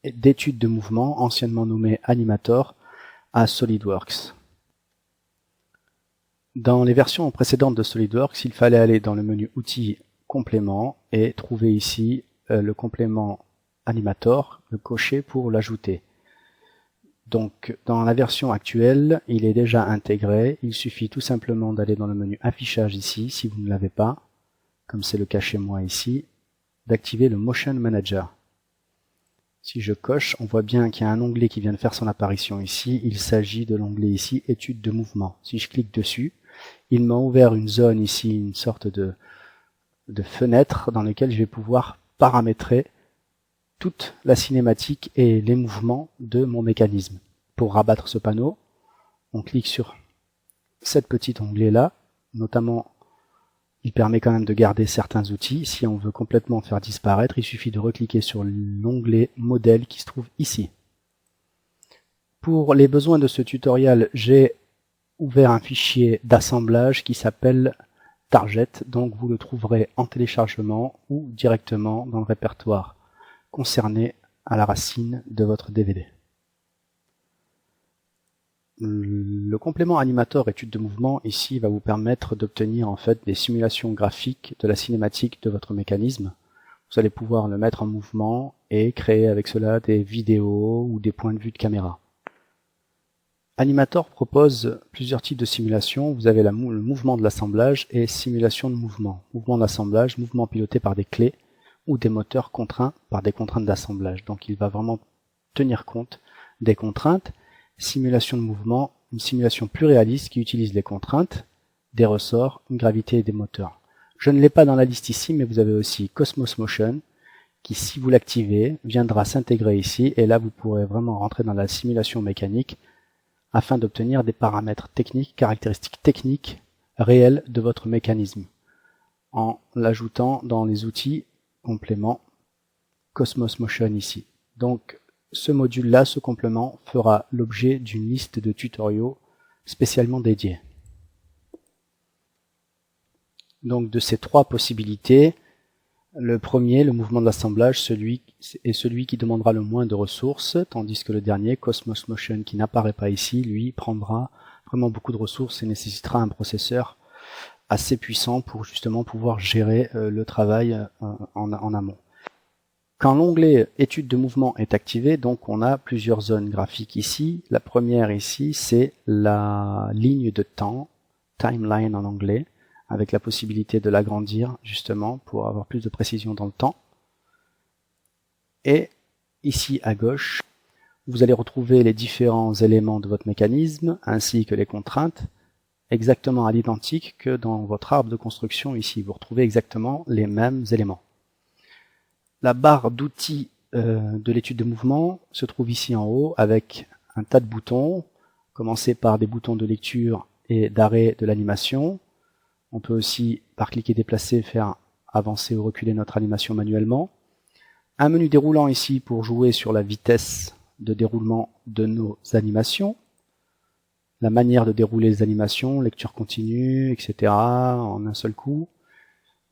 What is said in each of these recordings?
d'étude de mouvement, anciennement nommé Animator, à SolidWorks. Dans les versions précédentes de SolidWorks, il fallait aller dans le menu Outils, Compléments et trouver ici le complément Animator, le cocher pour l'ajouter. Donc dans la version actuelle, il est déjà intégré, il suffit tout simplement d'aller dans le menu Affichage ici, si vous ne l'avez pas, comme c'est le cas chez moi ici, d'activer le Motion Manager. Si je coche, on voit bien qu'il y a un onglet qui vient de faire son apparition ici, il s'agit de l'onglet ici Études de mouvement. Si je clique dessus, il m'a ouvert une zone ici, une sorte de fenêtre dans laquelle je vais pouvoir paramétrer toute la cinématique et les mouvements de mon mécanisme. Pour rabattre ce panneau, on clique sur cette petite onglet-là, notamment il permet quand même de garder certains outils. Si on veut complètement faire disparaître, il suffit de recliquer sur l'onglet modèle qui se trouve ici. Pour les besoins de ce tutoriel, j'ai ouvert un fichier d'assemblage qui s'appelle Target, donc vous le trouverez en téléchargement ou directement dans le répertoire concerné à la racine de votre DVD. Le complément Animator étude de mouvement ici va vous permettre d'obtenir en fait des simulations graphiques de la cinématique de votre mécanisme. Vous allez pouvoir le mettre en mouvement et créer avec cela des vidéos ou des points de vue de caméra. Animator propose plusieurs types de simulations. Vous avez le mouvement de l'assemblage et simulation de mouvement. Mouvement d'assemblage, mouvement piloté par des clés ou des moteurs contraints par des contraintes d'assemblage. Donc il va vraiment tenir compte des contraintes. Simulation de mouvement, une simulation plus réaliste qui utilise les contraintes, des ressorts, une gravité et des moteurs. Je ne l'ai pas dans la liste ici, mais vous avez aussi Cosmos Motion, qui si vous l'activez, viendra s'intégrer ici, et là vous pourrez vraiment rentrer dans la simulation mécanique afin d'obtenir des paramètres techniques, caractéristiques techniques réelles de votre mécanisme, en l'ajoutant dans les outils compléments Cosmos Motion ici. Donc ce module-là, ce complément, fera l'objet d'une liste de tutoriaux spécialement dédiés. Donc de ces trois possibilités, le premier, le mouvement de l'assemblage, est celui qui demandera le moins de ressources, tandis que le dernier, Cosmos Motion, qui n'apparaît pas ici, lui prendra vraiment beaucoup de ressources et nécessitera un processeur assez puissant pour justement pouvoir gérer le travail en amont. Quand l'onglet études de mouvement est activé, donc on a plusieurs zones graphiques ici. La première ici, c'est la ligne de temps, timeline en anglais, avec la possibilité de l'agrandir justement pour avoir plus de précision dans le temps. Et ici à gauche, vous allez retrouver les différents éléments de votre mécanisme ainsi que les contraintes, exactement à l'identique que dans votre arbre de construction ici. Vous retrouvez exactement les mêmes éléments. La barre d'outils de l'étude de mouvement se trouve ici en haut avec un tas de boutons, commencer par des boutons de lecture et d'arrêt de l'animation. On peut aussi, par cliquer déplacer, faire avancer ou reculer notre animation manuellement. Un menu déroulant ici pour jouer sur la vitesse de déroulement de nos animations. La manière de dérouler les animations, lecture continue, etc. en un seul coup.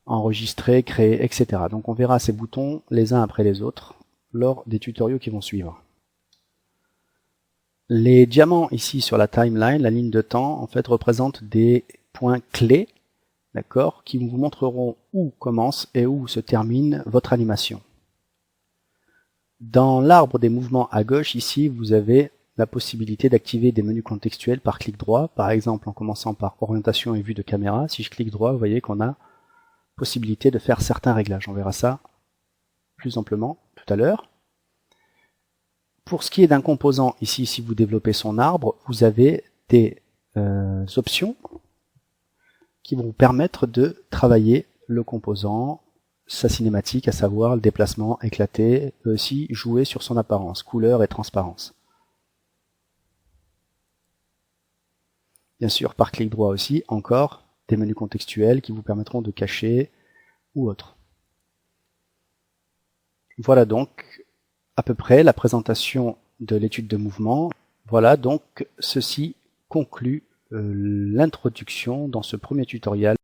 Enregistrer, créer, etc. Donc on verra ces boutons les uns après les autres lors des tutoriaux qui vont suivre. Les diamants ici sur la timeline, la ligne de temps, en fait représentent des points clés, d'accord, qui vous montreront où commence et où se termine votre animation. Dans l'arbre des mouvements à gauche, ici, vous avez la possibilité d'activer des menus contextuels par clic droit, par exemple en commençant par orientation et vue de caméra. Si je clique droit, vous voyez qu'on a possibilité de faire certains réglages. On verra ça plus amplement tout à l'heure. Pour ce qui est d'un composant, ici, si vous développez son arbre, vous avez des options qui vont vous permettre de travailler le composant, sa cinématique, à savoir le déplacement, éclaté, et aussi jouer sur son apparence, couleur et transparence. Bien sûr, par clic droit aussi, encore, des menus contextuels qui vous permettront de cacher ou autre. Voilà donc à peu près la présentation de l'étude de mouvement. Voilà donc ceci conclut l'introduction dans ce premier tutoriel.